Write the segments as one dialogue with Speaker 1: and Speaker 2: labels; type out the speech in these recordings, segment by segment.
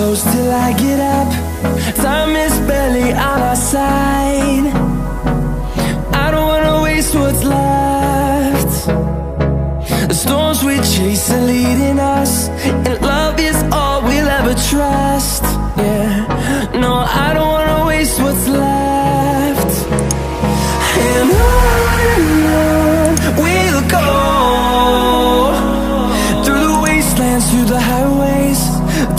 Speaker 1: close till I get up. Time is barely on our side. I don't wanna waste what's left. The storms we chase are leading us, and love is all we'll ever trust. Yeah, no, I don't wanna waste what's left. And on we'll go, through the wastelands, through the highways,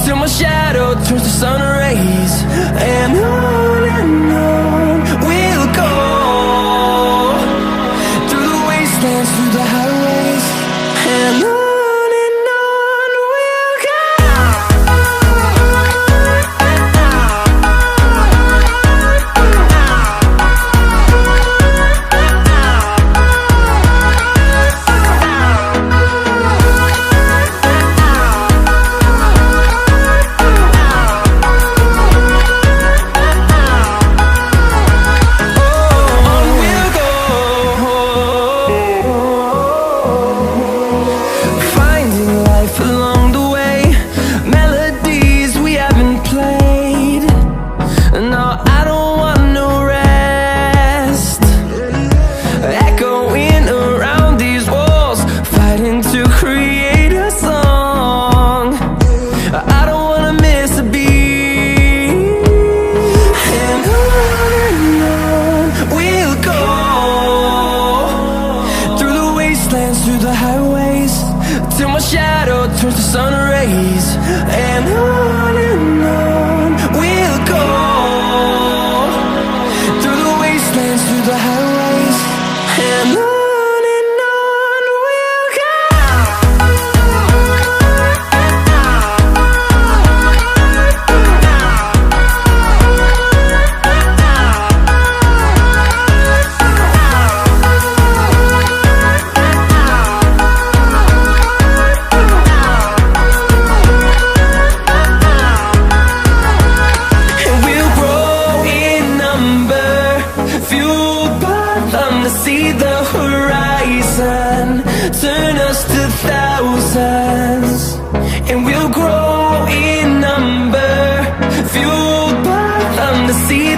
Speaker 1: till my shadow turns to sun rays. And on we'll go, through the wastelands, through the highways, and on. Through the highways, till my shadow turns to sun rays. And on we'll go, through the wastelands, through the highways, and on. See the horizon turn us to thousands, and we'll grow in number, fueled by them to see